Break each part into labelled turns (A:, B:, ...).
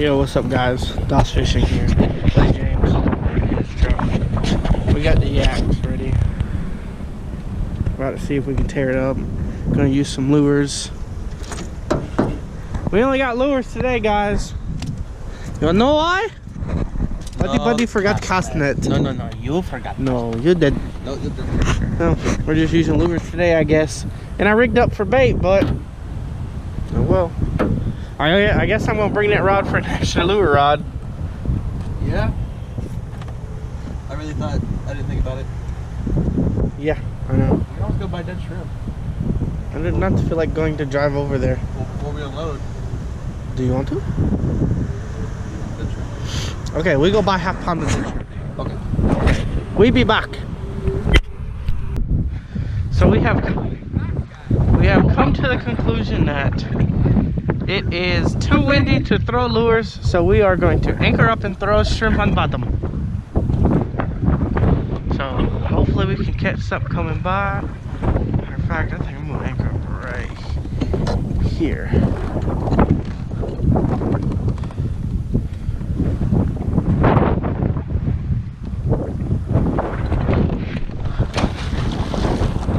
A: Yo, what's up guys? DOS Fishing here. Play James. We got the yaks ready. About to see if we can tear it up. Gonna use some lures. We only got lures today, guys. You wanna know why? Buddy forgot cast net.
B: No, you forgot.
A: No, you did.
B: No, you did.
A: No, we're just using lures today, I guess. And I rigged up for bait, but oh well. I guess I'm gonna bring that rod for an extra lure rod.
B: Yeah. I really thought I didn't think about it.
A: Yeah, I know.
B: We can always go buy dead shrimp.
A: I did not feel like going to drive over there.
B: Before we unload.
A: Do you want to?
B: Dead shrimp.
A: Okay, we go buy half pound of dead shrimp.
B: Okay.
A: We be back. So we have come to the conclusion that it is too windy to throw lures, so we are going to anchor up and throw shrimp on bottom. So hopefully we can catch something coming by. Matter of fact, I think I'm gonna anchor up right here.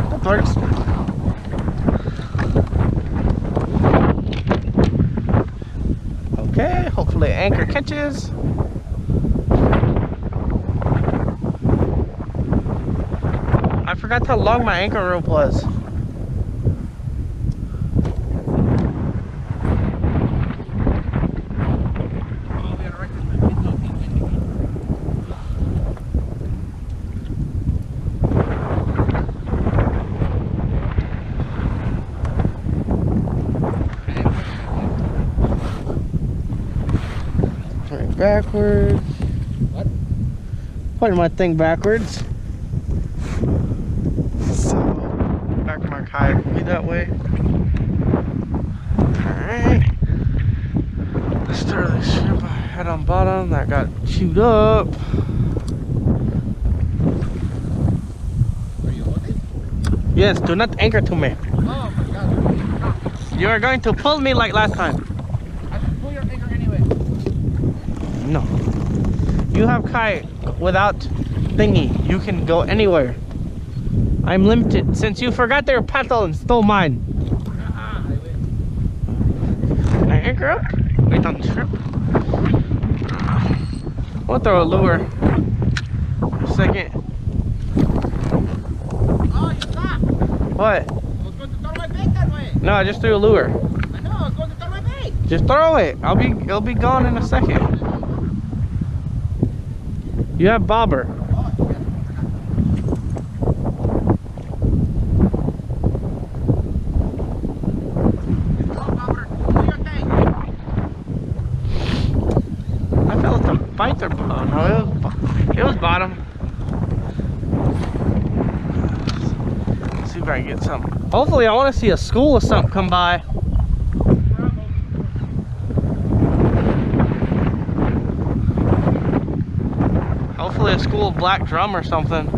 A: That works. Okay, hopefully anchor catches. I forgot how long my anchor rope was. Backwards.
B: What?
A: Pointing my thing backwards. So back of my kayak will be that way. Alright. Let's throw this shrimp I had on bottom that got chewed up.
B: Are you loaded?
A: Yes, do not anchor to me.
B: Oh my god.
A: You are going to pull me like last time.
B: I should pull your anchor anyway.
A: No. You have kayak without thingy. You can go anywhere. I'm limited since you forgot their paddle and stole mine. Can I anchor up? Wait on the shrimp. We'll throw a lure. For a second.
B: Oh, you stopped.
A: What?
B: I was going to throw my bait that way.
A: No, I just threw a lure.
B: I know, I was going to throw my bait.
A: Just throw it. It'll be gone in a second. You have bobber.
B: Oh, yeah.
A: I felt the bite their bottom. No, it was bottom. Let's see if I can get something. Hopefully, I want to see a school or something come by. Hopefully, a school of black drum or something.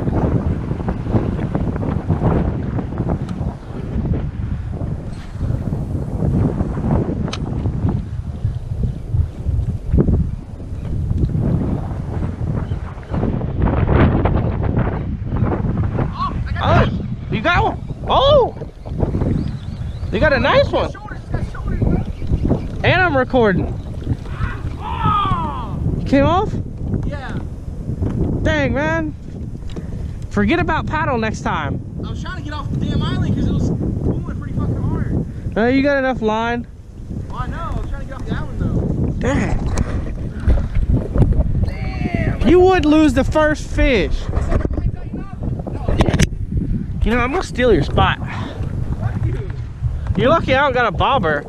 A: Oh, you got one. Oh, you got a nice one. And I'm recording. You came off?
B: Yeah.
A: Dang, man. Forget about paddle next time.
B: I was trying to get off the damn island because it was pulling pretty fucking hard.
A: No, you got enough line.
B: Oh, I know. I was trying to get off the island though.
A: Dang.
B: Damn.
A: You would lose the first fish. You know, I'm gonna steal your spot.
B: Fuck you.
A: You're lucky I don't got a bobber.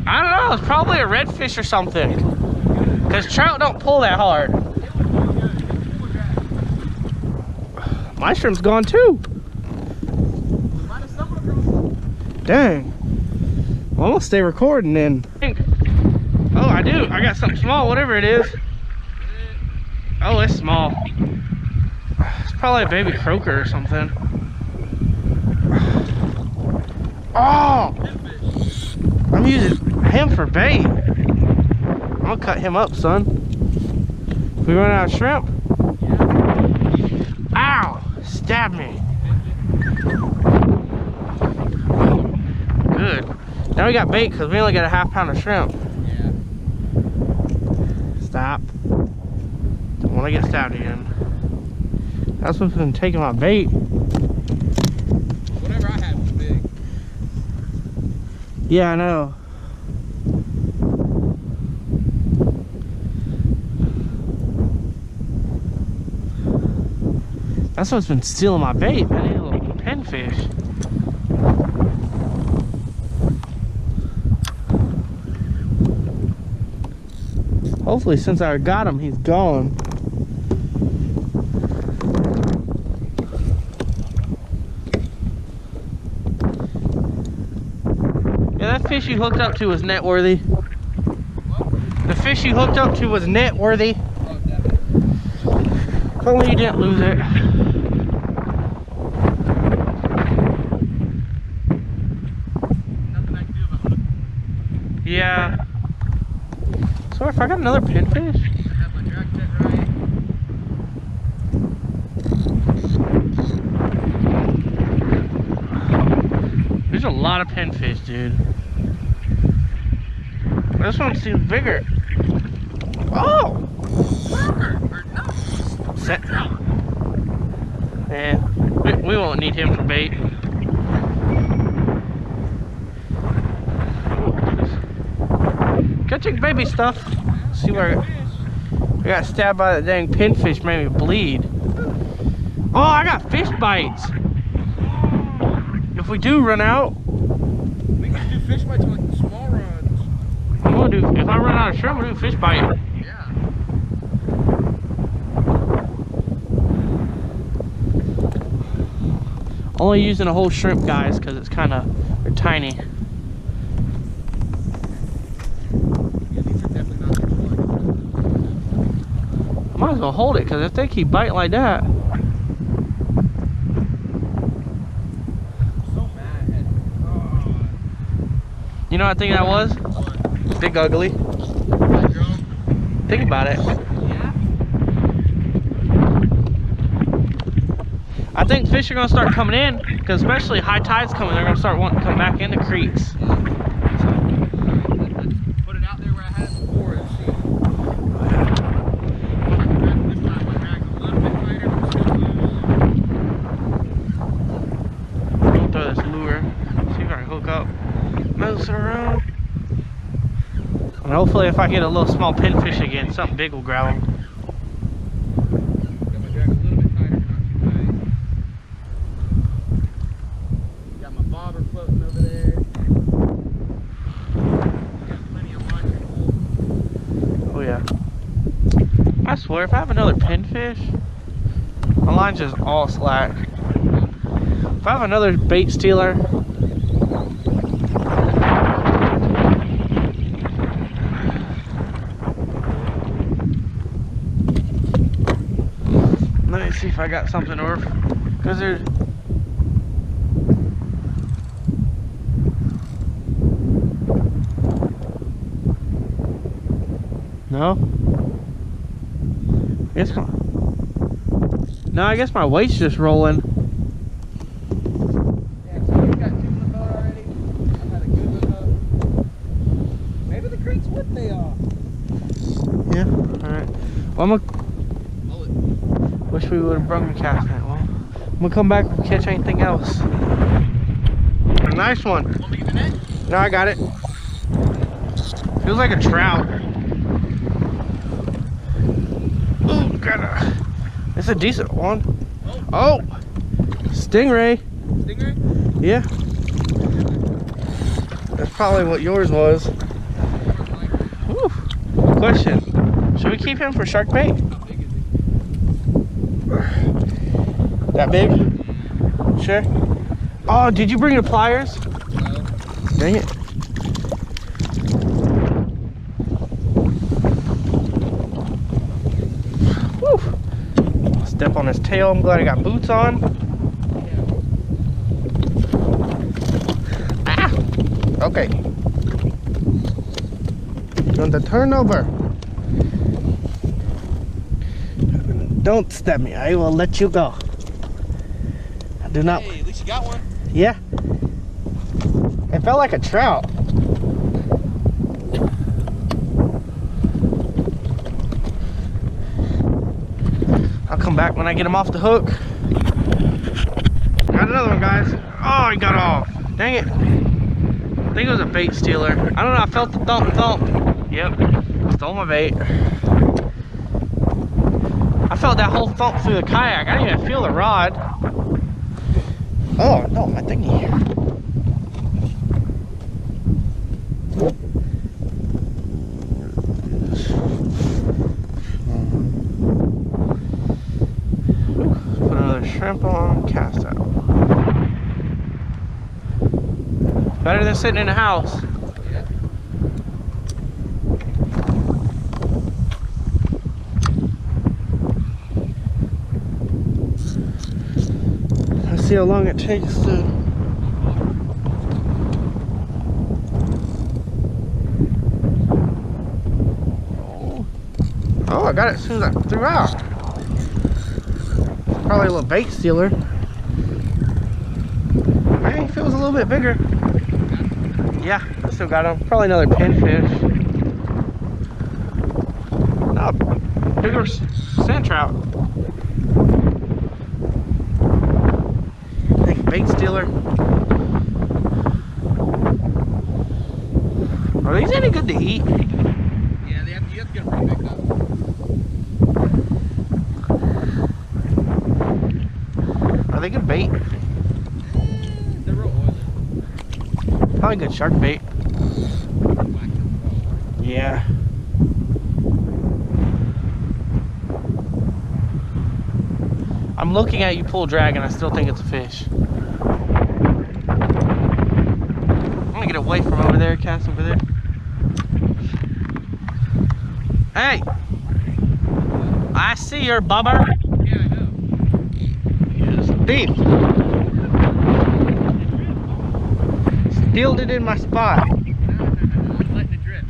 A: I don't know, it's probably a redfish or something. Because trout don't pull that hard. My shrimp's gone too. Dang. Well, I'm gonna stay recording then. Oh, I do. I got something small, whatever it is. Oh, it's small. It's probably a baby croaker or something. Oh! I'm using him for bait. I'm gonna cut him up, son. If we run out of shrimp. Ow! Stabbed me. Good. Now we got bait because we only got a half pound of shrimp.
B: Yeah.
A: Stop. Don't want to get stabbed again. That's what's been taking my bait.
B: Whatever I had was big.
A: Yeah, I know. That's what's been stealing my bait, man. These little pinfish. Hopefully, since I got him, he's gone. Yeah, that fish you hooked up to was net worthy.
B: What?
A: The fish you hooked up to was net worthy.
B: Oh, definitely.
A: If only you didn't lose it.
B: Nothing I can do about it.
A: Yeah. So if I got another pinfish?
B: I have my drag set right.
A: There's a lot of pinfish, dude. This one seems bigger. Oh! Set. Yeah, we won't need him for bait. Catching baby stuff. See where I got stabbed by that dang pinfish, made me bleed. Oh, I got fish bites. If we do run out,
B: We can do fish bites on like the small runs.
A: I'm gonna do. If I run out of shrimp, I'm gonna do fish bite.
B: Yeah.
A: Only using a whole shrimp, guys, because it's kind of they're tiny.
B: Yeah, these are definitely not fish bites.
A: I might as well hold it, because if they keep biting like that,
B: So mad. Oh.
A: you know what I think that was? Big ugly.
B: That drone?
A: Think about it.
B: Yeah. I
A: I think fish are gonna start coming in, because especially high tides coming, they're gonna start wanting to come back into creeks.
B: Let's put it out there where I had it before and see. This time my drag's a little bit tighter, but still loose.
A: Throw this lure. See if I can hook up. Moves it around. And hopefully if I get a little small pinfish again, something big will grab them.
B: Got my drag a little bit tighter, not too tight. Got my bobber floating over there. Got plenty of line to hold.
A: Oh yeah. I swear, if I have another pinfish, my line's just all slack. If I have another bait stealer, let me see if I got something or because there's no. I guess my weight's just rolling.
B: Yeah, so you've got two in the boat already. I've had a good hookup. Maybe the creek's would pay off.
A: Yeah. All right. Well, I'm gonna.
B: Oh,
A: Wish we would have brought the cast net. Well, I'm gonna come back and catch anything else. A nice one.
B: want me to get the net?
A: No, I got it. Feels like a trout. Ooh, it's a decent one. Oh, stingray.
B: Stingray?
A: Yeah. That's probably what yours was. Woo. Question: should we keep him for shark bait?
B: How big is he?
A: That big? Sure. Oh, did you bring the pliers?
B: No.
A: Dang it. Woo. Step on his tail. I'm glad I got boots on. Okay. Going to turn over. Don't step me. I will let you go. Do not.
B: Hey, at least you got one.
A: Yeah. It felt like a trout. I'll come back when I get him off the hook. Got another one, guys. Oh, he got off. Dang it. I think it was a bait stealer. I don't know. I felt the thump thump. Yep. Stole my bait. I felt that whole thump through the kayak. I didn't even feel the rod. Oh, no, my thingy. Put another shrimp on, cast out. Better than sitting in the house. Let's see how long it takes to. Oh, I got it as soon as I threw out. Probably a little bait stealer. Maybe if it was a little bit bigger. Yeah, I still got him. Probably another pinfish. No, bigger sand trout. I think bait stealer. Are these any good to eat?
B: Yeah, you have to get them pretty big though.
A: Are they good bait?
B: They're real oily.
A: Probably good shark bait. Yeah. I'm looking at you pull drag and I still think it's a fish. I'm gonna get away from over there, cast over there. Hey! I see your bubber.
B: Yeah, I know.
A: It's deep. Stealed it in my spot.
B: No, I'm letting it drip.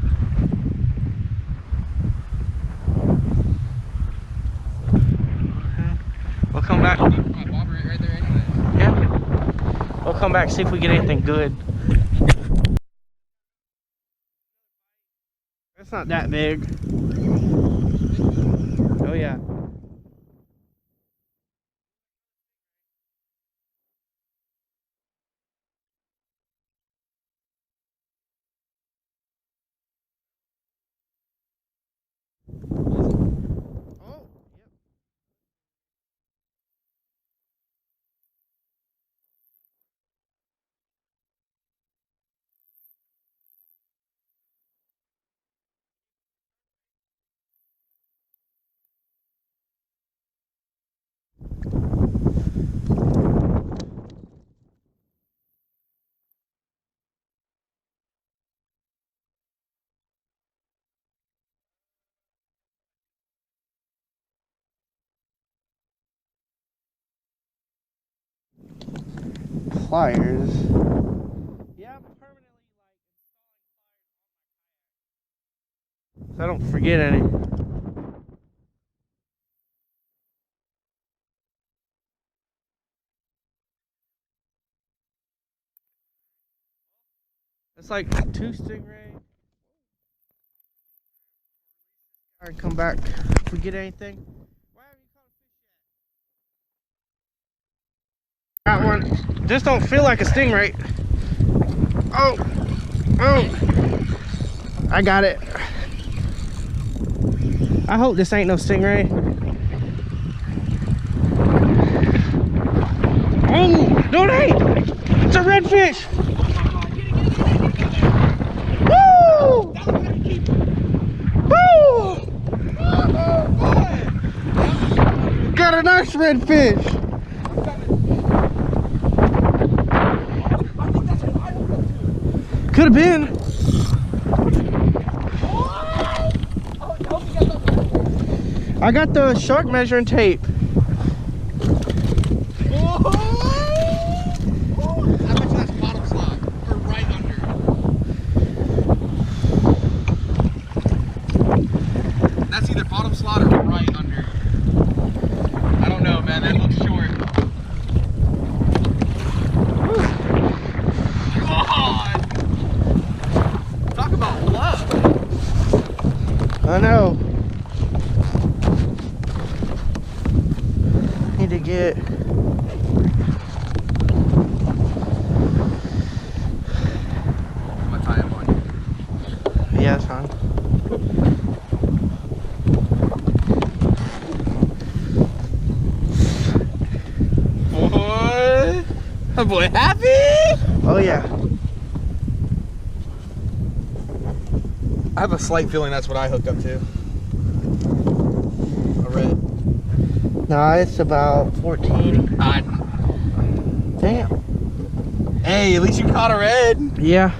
A: We'll come back.
B: My bobber right there anyway.
A: Yeah. We'll come back, see if we get anything good. It's not that big. Oh yeah. Oh, yep. Pliers. Yeah, I'm permanently like installing pliers on my kayak so I don't forget any. It's like 2 stingray. Alright, come back if we get anything. Why haven't you caught a fish yet? Got one. This don't feel like a stingray. Oh, oh, I got it. I hope this ain't no stingray. Oh, no it ain't. It's a redfish. Woo! Woo! Got a nice redfish. Could have been. I got the shark measuring tape.
B: I bet you that's bottom slide. Or right under.
A: I know. Need to get.
B: I'm gonna tie him on you.
A: Yeah, that's fine.
B: Boy, that boy happy.
A: Oh yeah.
B: I have a slight feeling that's what I hooked up to. A red.
A: No, it's about 14. Damn.
B: Hey, at least you caught a red.
A: Yeah.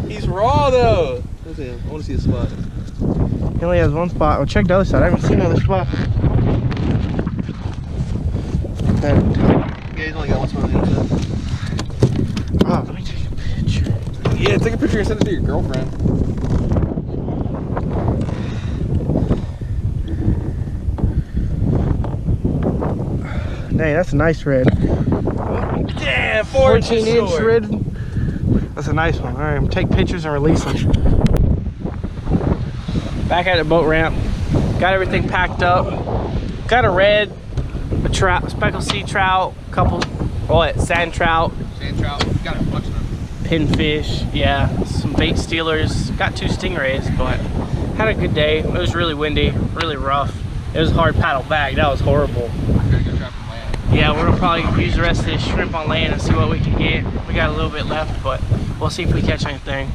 B: He's raw though. Let's see him. I want to see the spot.
A: He only has one spot. Well, check the other side. I haven't seen another spot.
B: Yeah, he's only got one spot on the other side.
A: Oh, let me take a picture.
B: Yeah, take a picture and send it to your girlfriend.
A: Dang, that's a nice red.
B: Yeah,
A: 14-inch red. That's a nice one. All right, I'm gonna take pictures and release them. Back at the boat ramp. Got everything packed up. Got a red, a trout, speckled sea trout, couple, sand trout.
B: Sand trout. Got a bunch of them.
A: Pinfish, yeah, some bait stealers. Got 2 stingrays, but had a good day. It was really windy, really rough. It was hard paddle back. That was horrible.
B: I'm gonna go trap from land.
A: Yeah, we're gonna probably use the rest of this shrimp on land and see what we can get. We got a little bit left, but we'll see if we catch anything.